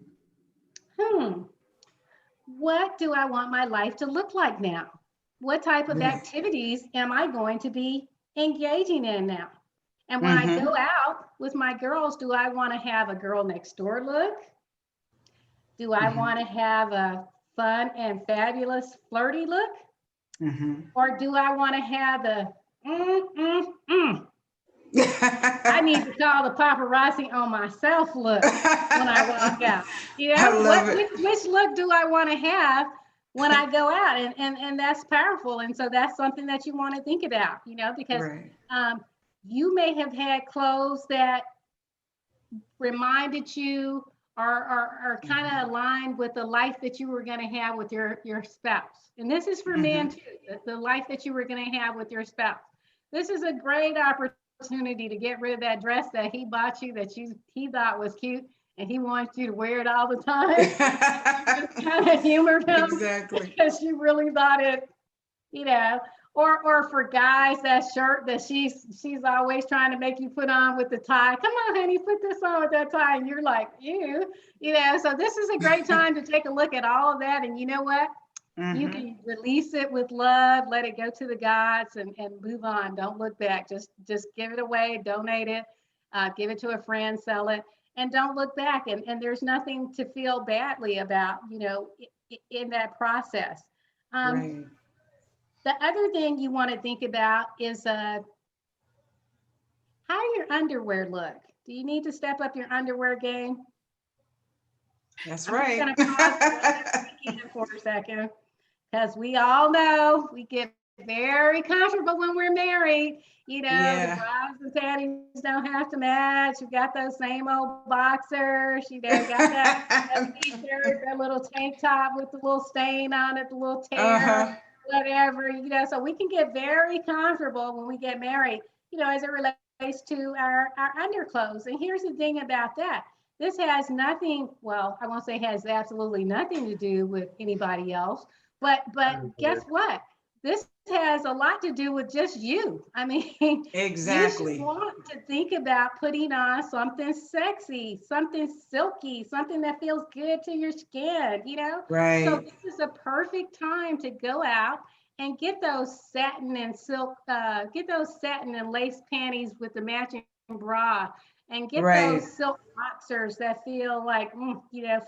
what do I want my life to look like now? What type of activities am I going to be engaging in now? And when I go out with my girls, do I want to have a girl next door look? Do I want to have a fun and fabulous flirty look? Or do I want to have the I need to call the paparazzi on myself look when I walk out? Which look do I want to have when I go out? And that's powerful. And so that's something that you want to think about, because you may have had clothes that reminded you or kind of aligned with the life that you were going to have with your spouse. And this is for men too, the life that you were going to have with your spouse. This is a great opportunity to get rid of that dress that he bought you that he thought was cute and he wants you to wear it all the time. Just kind of humor him. Exactly. Because you really thought it, or for guys, that shirt that she's always trying to make you put on with the tie. Come on, honey, put this on with that tie. And you're like, ew, so this is a great time to take a look at all of that. And you know what? You can release it with love, let it go to the gods and move on. Don't look back. Just give it away, donate it, give it to a friend, sell it, and don't look back. And there's nothing to feel badly about, in that process. Right. The other thing you want to think about is how your underwear look. Do you need to step up your underwear game? That's I'm right. just going to pause for a second, because we all know we get very comfortable when we're married. The bras and panties don't have to match. You got those same old boxers. Got that t-shirt, that little tank top with the little stain on it, the little tear. Whatever, so we can get very comfortable when we get married, as it relates to our underclothes. And here's the thing about that. This has nothing, well, I won't say has absolutely nothing to do with anybody else, but guess what? This has a lot to do with just you. I mean, exactly. You want to think about putting on something sexy, something silky, something that feels good to your skin, Right. So this is a perfect time to go out and get those satin and silk, get those satin and lace panties with the matching bra, and get those silk boxers that feel like,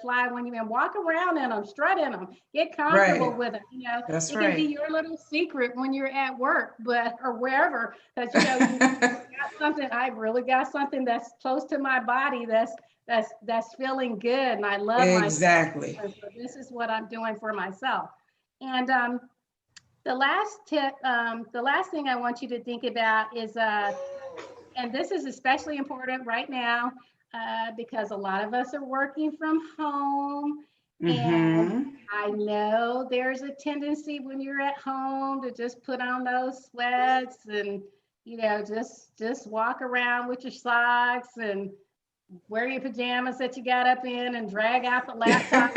fly when you walk around in them, strut in them, get comfortable with them. That's it can be your little secret when you're at work, or wherever, that you got something. I really got something that's close to my body that's feeling good, and I love exactly. myself. So this is what I'm doing for myself. And the last tip, the last thing I want you to think about is and this is especially important right now because a lot of us are working from home. And I know there's a tendency when you're at home to just put on those sweats and, just walk around with your socks and wear your pajamas that you got up in and drag out the laptop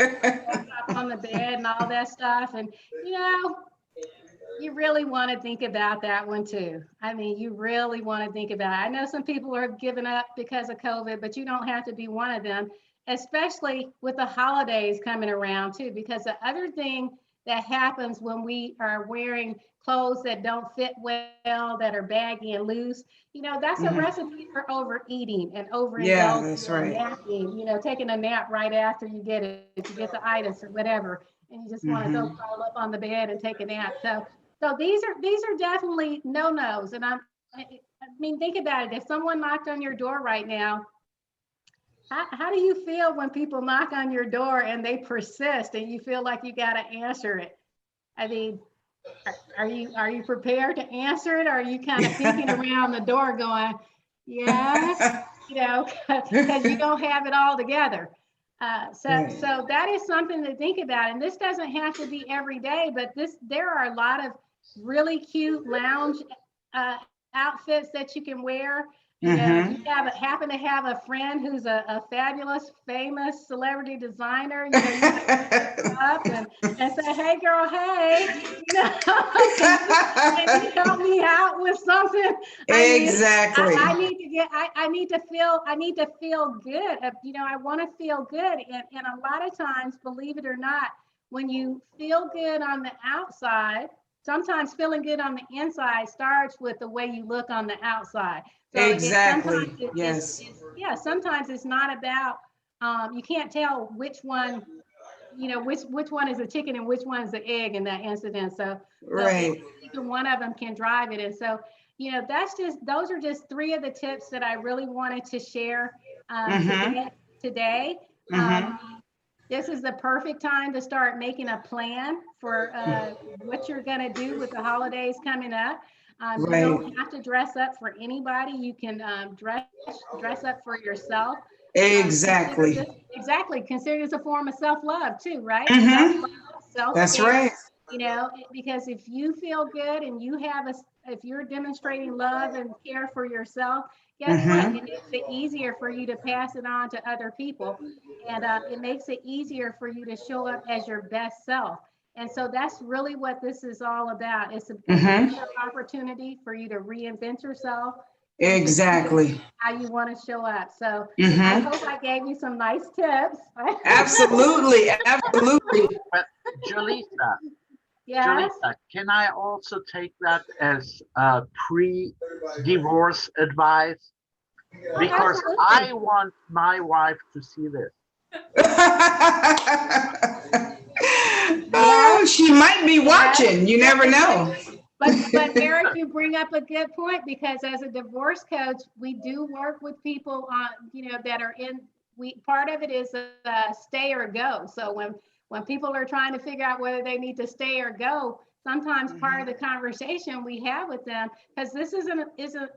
on the bed and all that stuff. And, you really want to think about that one too. I mean, you really want to think about it. I know some people are giving up because of COVID, but you don't have to be one of them, especially with the holidays coming around too, because the other thing that happens when we are wearing clothes that don't fit well, that are baggy and loose, that's a recipe for overeating and overindulging. Yeah, that's right. Napping, taking a nap right after you get it, to get the itis or whatever. And you just want to go curl up on the bed and take a nap. So these are definitely no-nos. And I mean, think about it. If someone knocked on your door right now, how do you feel when people knock on your door and they persist and you feel like you got to answer it? I mean, are you prepared to answer it? Or are you kind of thinking around the door going, yeah, because you don't have it all together. Right. So that is something to think about. And this doesn't have to be every day, but there are a lot of really cute lounge outfits that you can wear. You happen to have a friend who's a fabulous, famous celebrity designer. You can up and say, "Hey, girl, hey, can you help me out with something?" Exactly. I need to feel good. I want to feel good, and a lot of times, believe it or not, when you feel good on the outside, sometimes feeling good on the inside starts with the way you look on the outside. So Exactly. Yes. Sometimes it's not about, you can't tell which one, which one is a chicken and which one is the egg in that incident. So Right. either one of them can drive it. And so, those are just 3 of the tips that I really wanted to share today. This is the perfect time to start making a plan for what you're going to do with the holidays coming up. You don't have to dress up for anybody. You can dress up for yourself. Exactly. Consider this a form of self-love too, right? Self-love, That's self-care. right. Because if you feel good and if you're demonstrating love and care for yourself, guess what? It makes it easier for you to pass it on to other people. And it makes it easier for you to show up as your best self. And so that's really what this is all about. It's an opportunity for you to reinvent yourself. Exactly. How you want to show up. So I hope I gave you some nice tips. Absolutely. Absolutely. But Jolisa, Yes. Jolisa, can I also take that as pre-divorce advice? Because Absolutely. I want my wife to see this. Oh, she might be watching. You never know. But Eric, you bring up a good point, because as a divorce coach, we do work with people that are part of it is stay or go. So when people are trying to figure out whether they need to stay or go, sometimes part of the conversation we have with them, because this isn't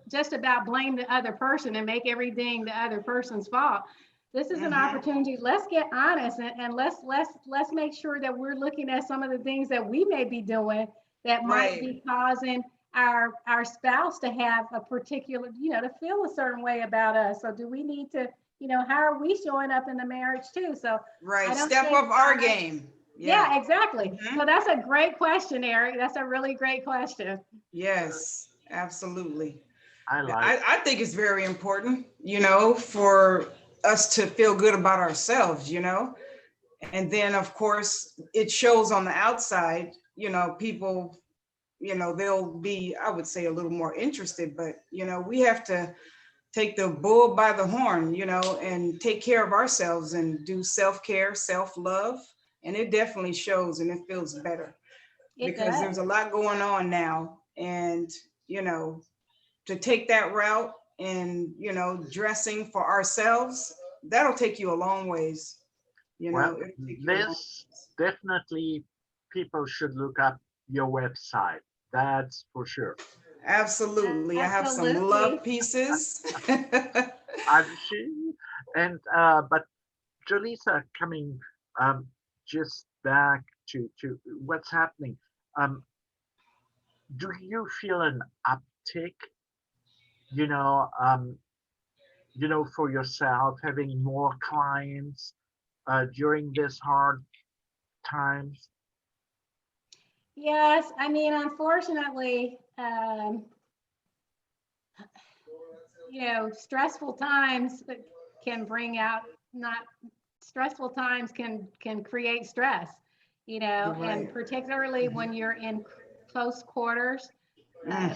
just about blame the other person and make everything the other person's fault. This is an opportunity. Let's get honest and let's make sure that we're looking at some of the things that we may be doing that might be causing our spouse to have a particular, to feel a certain way about us. So do we need to, how are we showing up in the marriage too? So step up our game. Yeah, exactly. So that's a great question, Eric. That's a really great question. Yes, absolutely. I think it's very important, for us to feel good about ourselves, and then of course it shows on the outside, people, they'll be, I would say, a little more interested, but we have to take the bull by the horn, and take care of ourselves and do self-care, self-love. And it definitely shows, and it feels better because there's a lot going on now. And, to take that route and, dressing for ourselves, that'll take you a long ways. This definitely, people should look up your website. That's for sure. Absolutely. I have some love pieces. And but Jolisa, coming just back to what's happening. Do you feel an uptick? For yourself, having more clients during this hard times. Yes, I mean, unfortunately, stressful times can bring out stressful times can create stress, and particularly when you're in close quarters,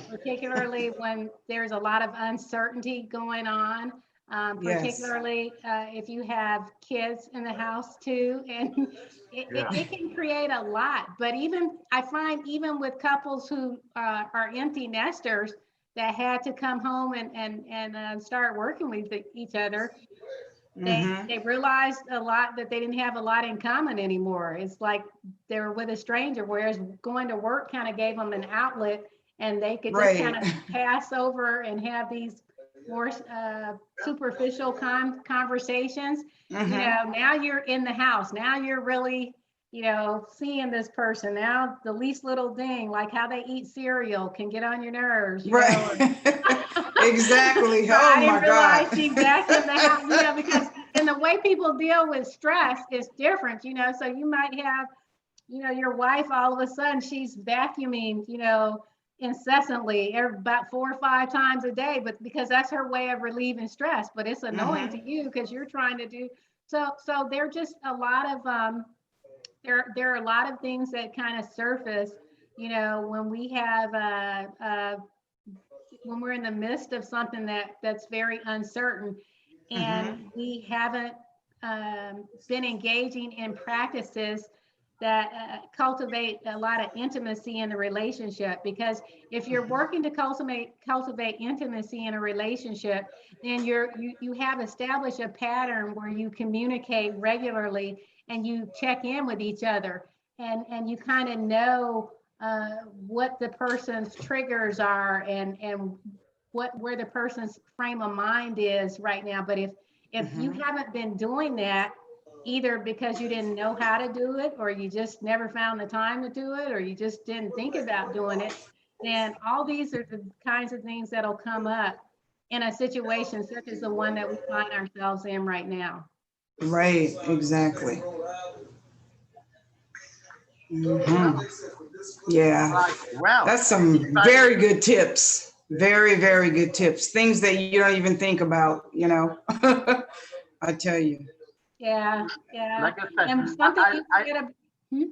particularly when there's a lot of uncertainty going on, particularly if you have kids in the house too, and it can create a lot. But I find even with couples who are empty nesters that had to come home and start working with each other, they realized a lot that they didn't have a lot in common anymore. It's like they were with a stranger, whereas going to work kind of gave them an outlet, and they could just kind of pass over and have these more superficial conversations, Mhm. you know, now you're in the house. Now you're really, you know, seeing this person. Now the least little thing, like how they eat cereal, can get on your nerves, you know. Right. Exactly. So Oh I didn't my realize God. she's back in the house, you know, because and the way people deal with stress is different, you know. So you might have, you know, your wife, all of a sudden she's vacuuming, you know, incessantly about 4 or 5 times a day, but because that's her way of relieving stress. But it's annoying Mhm. to you because you're trying to do so there are just a lot of there are a lot of things that kind of surface, you know, when we have when we're in the midst of something that's very uncertain, and Mhm. we haven't been engaging in practices that cultivate a lot of intimacy in the relationship. Because if you're working to cultivate intimacy in a relationship, then you have established a pattern where you communicate regularly and you check in with each other, and you kind of know what the person's triggers are, and what where the person's frame of mind is right now. But if you Mhm. haven't been doing that, either because you didn't know how to do it, or you just never found the time to do it, or you just didn't think about doing it, then all these are the kinds of things that'll come up in a situation such as the one that we find ourselves in right now. Right. Exactly. Mhm. Yeah. Right. Well, That's if some I very good tips. Very, very good tips. Things that you don't even think about, you know. I tell you. Yeah, yeah. like I said, And something you I said, hmm?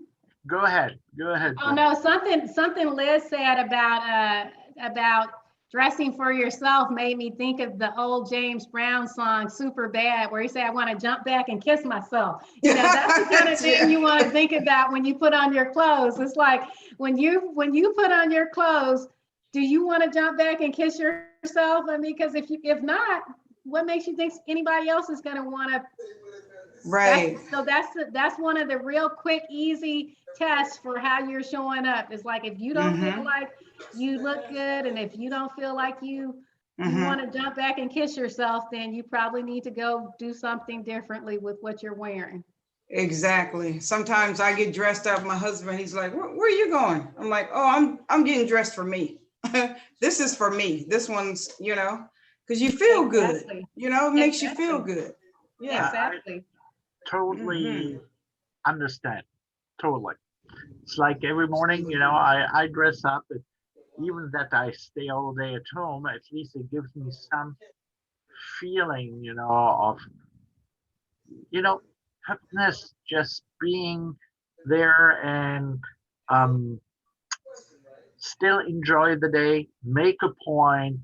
go ahead. Go ahead, Oh Jen. no, something Liz said about dressing for yourself made me think of the old James Brown song "Super Bad," where he said, "I want to jump back and kiss myself." You know, that's the kind of thing you want to think about when you put on your clothes. It's like when you put on your clothes, do you want to jump back and kiss yourself? I mean, because if not, what makes you think anybody else is going to want to? Right. That's one of the real quick, easy tests for how you're showing up. It's like if you don't feel Mhm. like you look good, and if you don't feel like you want Mhm. to jump back and kiss yourself, then you probably need to go do something differently with what you're wearing. Exactly. Sometimes I get dressed up. My husband, he's like, where are you going?" I'm like, "Oh, I'm getting dressed for me. This is for me. This one's, you know, because you feel good. Exactly. You know, it makes you feel Exactly. good." Yeah. I Exactly. totally Mhm. understand. Totally. It's like every morning, I dress up. Even that I stay all day at home, at least it gives me some feeling, of, you know, happiness, just being there and um, still enjoy the day, make a point.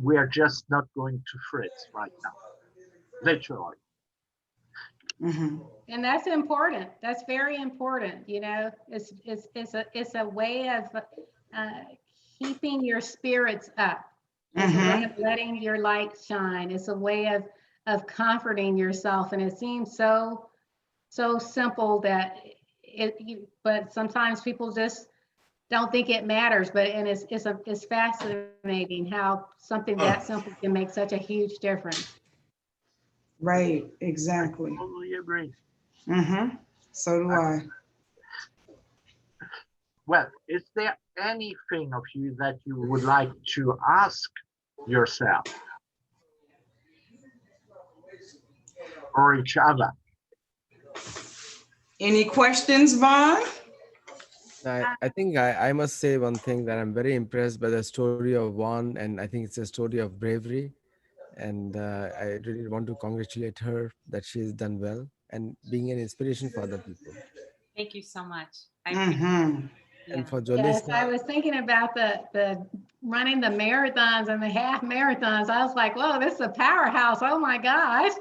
We are just not going to fritz right now, literally. Mhm. And that's important. That's very important. You know, it's a way of uh, keeping your spirits up. It's a way of Mhm. letting your light shine. It's a way of comforting yourself. And it seems so simple that but sometimes people just don't think it matters. But and it's fascinating how something that simple can make such a huge difference. Right. I Exactly. totally agree. Mhm. So do I, I. well, is there anything of you that you would like to ask yourself or each other? Any questions, Vaughn? I think I must say one thing that I'm very impressed by the story of Juan, and I think it's a story of bravery. And I really want to congratulate her that she has done well and being an inspiration for other people. Thank you so much. I appreciate Mhm. it. And Yeah. for Yes, I Jolisa, was thinking about the running the marathons and the half marathons. I was like, whoa, this is a powerhouse. Oh my gosh.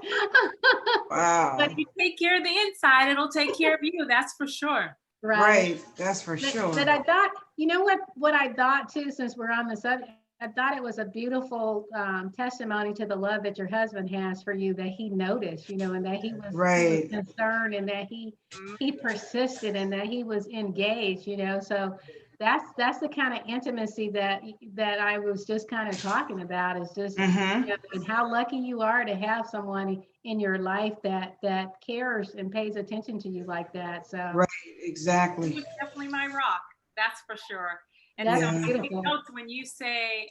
But Wow. if you take care of the inside, it'll take care of you. That's for sure. Right. Right. That's for But sure. I thought, you know what I thought too, since we're on the subject, I thought it was a beautiful testimony to the love that your husband has for you, that he noticed, you know, and that he was Right. concerned, and that he persisted, and that he was engaged, you know. So that's the kind of intimacy that I was just kind of talking about, is just, you know, and how lucky you are to have someone in your life that cares and pays attention to you like that. So Right, He exactly. was definitely my rock, that's for sure. And that's so Yeah. it beautiful. helps when you say,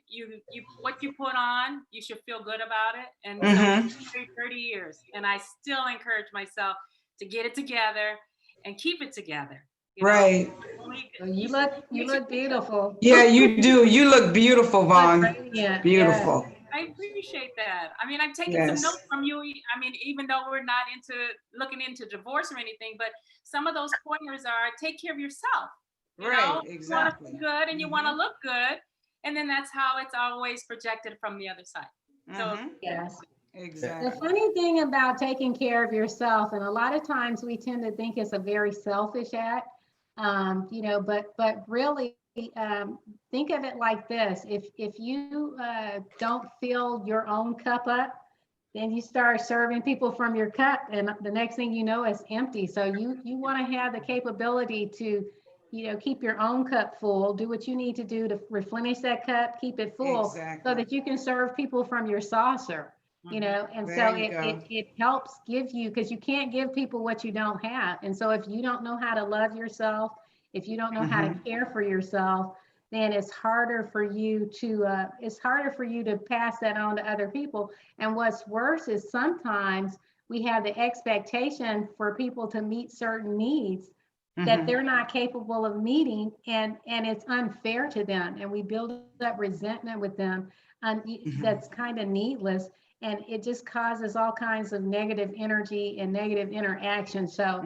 you what you put on, you should feel good about it. And so Mm-hmm. 30 years, and I still encourage myself to get it together and keep it together. You know, Right. only Well, you you look beautiful. Yeah, you do. You look beautiful, You look Vaughn. radiant. Yes. Beautiful. I appreciate that. I mean, I've taken some Yes. notes from you. I mean, even though we're not looking into divorce or anything, but some of those pointers are take care of yourself. You Right, know, you want to exactly. feel good and you want to look good. And then that's how it's always projected from the other side. So Yes. The Exactly. funny thing about taking care of yourself, and a lot of times we tend to think it's a very selfish act, you know, but really, think of it like this: if you don't fill your own cup up, then you start serving people from your cup, and the next thing you know, it's empty. So you want to have the capability to, you know, keep your own cup full, do what you need to do to replenish that cup, keep it full, so Exactly. that you can serve people from your saucer. You know, and There so you it go. helps give you, because you can't give people what you don't have. And so if you don't know how to love yourself, if you don't know how to care for yourself, then it's harder for you to pass that on to other people. And what's worse is sometimes we have the expectation for people to meet certain needs that they're not capable of meeting, and it's unfair to them, and we build up resentment with them, and that's kind of needless, and it just causes all kinds of negative energy and negative interaction. So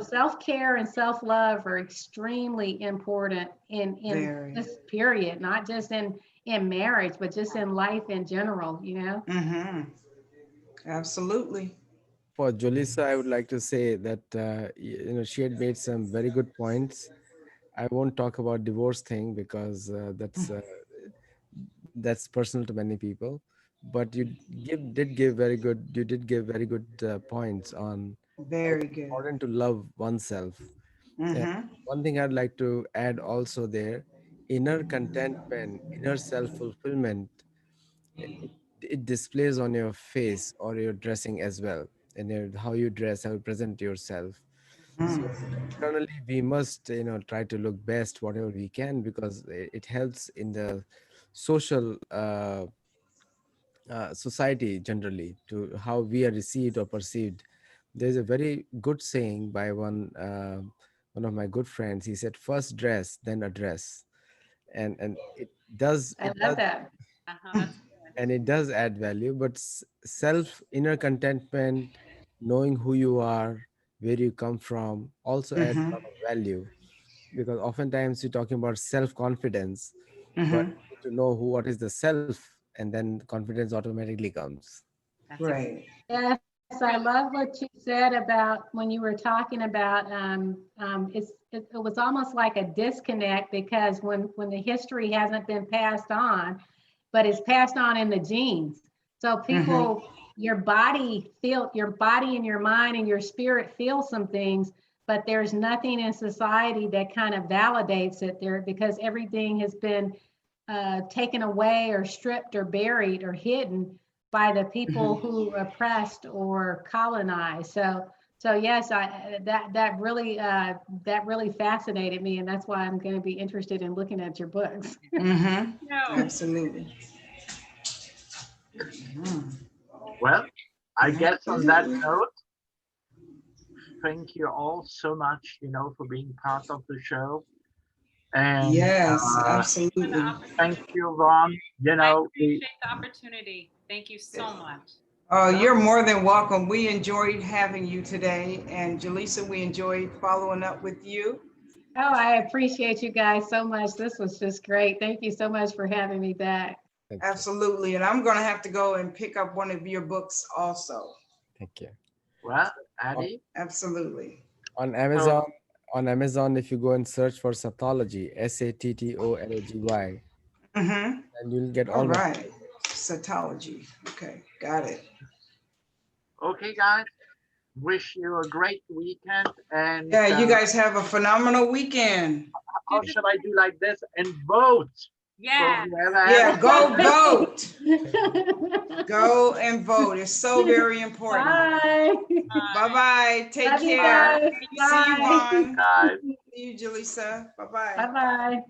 self-care and self-love are extremely important in Very. this period, not just in marriage, but just in life in general, you know. Absolutely. For Jolisa, I would like to say that you know, she had made some very good points. I won't talk about divorce thing because that's personal to many people. But you did give very good points on how it's Very good. important to love oneself. And one thing I'd like to add also there, inner contentment, inner self-fulfillment, it displays on your face or your dressing as well, and how you dress, how you present yourself. So externally we must, you know, try to look best whatever we can, because it helps in the social society generally, to how we are received or perceived. There's a very good saying by one of my good friends. He said, first dress then address. And it does I love that. that's good. and it does add value, but self inner contentment, knowing who you are, where you come from, also adds a lot of value, because oftentimes you're talking about self confidence, but you need to know what is the self, and then confidence automatically comes. That's Right. Yes, I really love what you said about when you were talking about, it was almost like a disconnect, because when the history hasn't been passed on, but it's passed on in the genes. So people, your body and your mind and your spirit feel some things, but there's nothing in society that kind of validates it there, because everything has been taken away or stripped or buried or hidden by the people who oppressed or colonized. So yes, that really fascinated me, and that's why I'm going to be interested in looking at your books. no. Absolutely. Well, I guess on that Absolutely. note, thank you all so much, you know, for being part of the show. And Yes, For the absolutely. thank opportunity. you, Ron. You I know, appreciate the opportunity. Thank you so much. Oh, no, you're more than welcome. We enjoyed having you today. And Jolisa, we enjoyed following up with you. Oh, I appreciate you guys so much. This was just great. Thank you so much for having me back. Thank you. Absolutely. And I'm going to have to go and pick up one of your books also. Thank you. well, on, Addie. Absolutely. on So, amazon on Amazon, if you go and search for Sattology, Sattology, and you'll get All all my. right. Sattology. Okay. Got it. okay, guys, wish you a great weekend and Yeah, you guys have a phenomenal weekend. Or should I do like this and vote? Yeah. Yeah, go vote. Go and vote. It's so very important. Bye. Bye-bye. Take Love you care. guys. See you, Bye. Vaughn. Guys. See you, Jolisa. Bye-bye. Bye-bye.